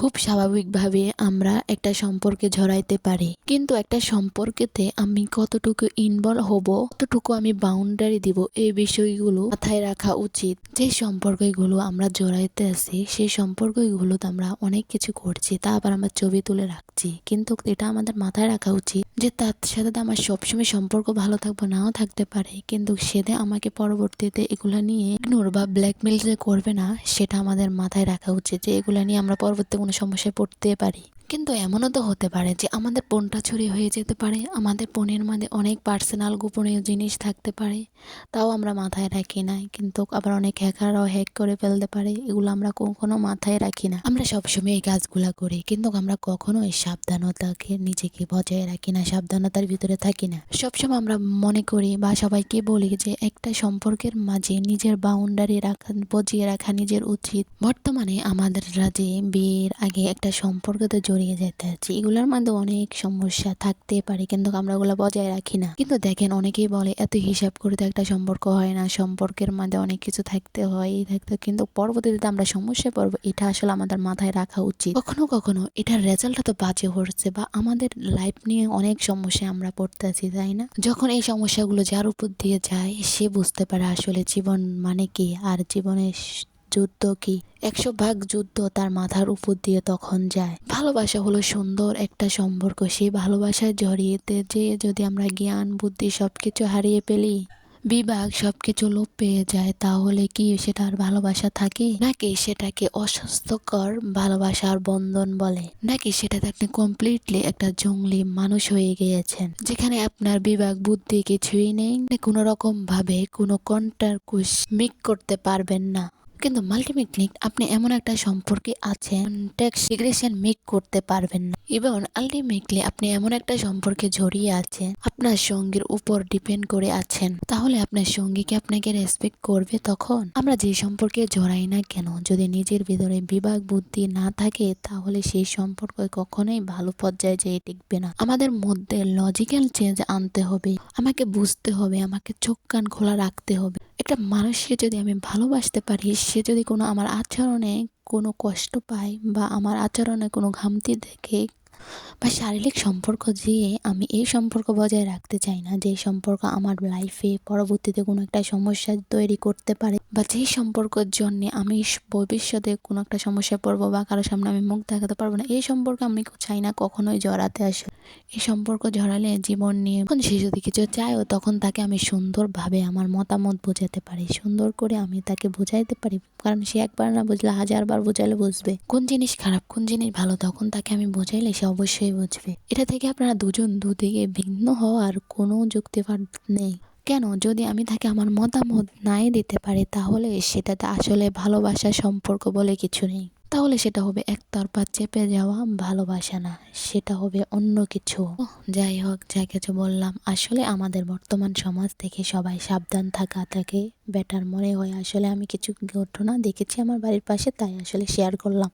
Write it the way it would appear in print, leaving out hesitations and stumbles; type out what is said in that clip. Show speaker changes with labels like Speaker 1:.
Speaker 1: খুব স্বাভাবিকভাবে আমরা একটা সম্পর্কে জড়াইতে পারি, কিন্তু একটা সম্পর্কেতে আমি কতটুকু ইনভলভ হব, কতটুকু আমি বাউন্ডারি দিব, এই বিষয়গুলো মাথায় রাখা উচিত। যে সম্পর্কগুলো আমরা জড়াইতে আছি সেই সম্পর্কগুলোতে আমরা অনেক কিছু করছি, তা আবার আমরা ছবি তুলে রাখছি, কিন্তু এটা আমাদের মাথায় রাখা উচিত যে তার সাথে আমার সবসময় সম্পর্ক ভালো থাকবো, নাও থাকতে পারে, কিন্তু সেটা আমাকে পরবর্তীতে এগুলা নিয়ে ইগনোর বা ব্ল্যাকমেল যে করবে না, সেটা আমাদের মাথায় রাখা উচিত যে এগুলা নিয়ে আমরা পরবর্তী কোনো সমস্যায় পড়তে পারি। কিন্তু এমনও তো হতে পারে যে আমাদের ফোনটা চুরি হয়ে যেতে পারে, আমাদের ফোনের মধ্যে অনেক পার্সোনাল গোপনীয় জিনিস থাকতে পারে, তাও আমরা মাথায় রাখি না। কিন্তু আবার অনেক হ্যাকাররাও হ্যাক করে ফেলতে পারে, এগুলো আমরা কখনো মাথায় রাখি না। আমরা সবসময় এই কাজগুলা করি, কিন্তু আমরা কখনো এই সাবধানতাকে নিজেকে বজায় রাখি না, সাবধানতার ভিতরে থাকি না। সবসময় আমরা মনে করি বা সবাইকে বলি যে একটা সম্পর্কের মাঝে নিজের বাউন্ডারি রাখা, বজিয়ে রাখা নিজের উচিত। বর্তমানে আমাদের রাজ্যে বিয়ের আগে একটা সম্পর্কতে জড়িয়ে যেতে হচ্ছে, এগুলোর মধ্যে অনেক সমস্যা থাকতে পারে, কিন্তু আমরা ওগুলো বজায় রাখি না। কিন্তু দেখেন, অনেকেই বলে এত হিসাব করে তো একটা সম্পর্ক হয় না, সম্পর্কের মধ্যে অনেক কিছু থাকতে হয়, এই থাকতে, কিন্তু পরবর্তীতে আমরা সমস্যায় পড়বো, এটা আসলে আমাদের মাথায় রাখা উচিত। কখনো কখনো এটার রেজাল্টটা তো বাজে হচ্ছে বা আমাদের লাইফ নিয়ে অনেক সমস্যা আমরা পড়তেছি, তাই না? যখন এই সমস্যাগুলো যার উপর দিয়ে যায়, সে বুঝতে পারে আসলে জীবন মানে কি, আর জীবনের যুদ্ধ কি। 100 ভাগ যুদ্ধ তার মাথার উপর দিয়ে তখন যায়। ভালোবাসা হলো সুন্দর একটা সম্পর্ক, সেই ভালোবাসায় জড়িয়েতে যে যদি আমরা জ্ঞান বুদ্ধি সবকিছু হারিয়ে ফেলি, বিভাগ সবকিছু লোপ পেয়ে যায়, তাহলে কি সেটা আর ভালোবাসা থাকে? নাকি সেটাকে অস্বাস্থ্যকর ভালোবাসার বন্ধন বলে? নাকি সেটাতে আপনি কমপ্লিটলি একটা জঙ্গলি মানুষ হয়ে গিয়েছেন, যেখানে আপনার বিভাগ বুদ্ধি কিছুই নেই, কোনো রকম ভাবে কোনো কন্টারকুশ মিক করতে পারবেন না। কিন্তু আলটিমেটলি আপনি এমন একটা সম্পর্কে আছেন, টেক্সট রিগ্রেশন মেক করতে পারবেন না, এবং আলটিমেটলি আপনি এমন একটা সম্পর্কে জড়িয়ে আছেন, আপনার সঙ্গীর উপর ডিপেন্ড করে আছেন, তাহলে আপনার সঙ্গী কি আপনাকে রেসপেক্ট করবে? তখন আমরা যে সম্পর্কে জড়াই না কেন, যদি নিজের ভিতরে বিভাগ বুদ্ধি না থাকে, তাহলে সেই সম্পর্ক কখনোই ভালো পর্যায়ে যেয়ে টিকবে না। আমাদের মধ্যে লজিক্যাল চেঞ্জ আনতে হবে, আমাকে বুঝতে হবে, আমাকে চোখ কান খোলা রাখতে হবে। একটা মানুষকে যদি আমি ভালোবাসতে পারি, সে যদি কোনো আমার আচরণে কোনো কষ্ট পায় বা আমার আচরণে কোনো ঘামতি দেখে বা শারীরিক সম্পর্ক, যে আমি এই সম্পর্ক বজায় রাখতে চাই না, যে সম্পর্ক আমার লাইফে পরবর্তীতে কোনো একটা সমস্যা তৈরি করতে পারে, বা যেই সম্পর্কের জন্য আমি ভবিষ্যতে কোনো একটা সমস্যায় পড়বো বা কারোর সামনে আমি মুখ দেখাতে পারবো না, এই সম্পর্কে আমি চাই না কখনোই জড়াতে আসে। এই সম্পর্ক জড়ালে জীবন নিয়ে যখন সে যদি কিছু চায়ও, তখন তাকে আমি সুন্দরভাবে আমার মতামত বোঝাতে পারি, সুন্দর করে আমি তাকে বোঝাইতে পারি, কারণ সে একবার না বুঝলে 1000বার বোঝালে বুঝবে কোন জিনিস খারাপ কোন জিনিস ভালো, তখন তাকে আমি বোঝাইলে সে অবশ্যই বুঝবে। এটা থেকে আপনারা দুজন দুদিকে ভিন্ন হওয়ার কোনো যুক্তিবাদ নেই। কেন? যদি আমি তাকে আমার মতামত নাই দিতে পারি, তাহলে সেটাতে আসলে ভালোবাসার সম্পর্ক বলে কিছু নেই, তাহলে সেটা হবে একতরফা চেপে যাওয়া ভালোবাসা না, সেটা হবে অন্য কিছু। যাই হোক, যা কিছু বললাম, আসলে আমাদের বর্তমান সমাজ থেকে সবাই সাবধান থাকা থাকে বেটার মনে হয়। আসলে আমি কিছু ঘটনা দেখেছি আমার বাড়ির পাশে, তাই আসলে শেয়ার করলাম।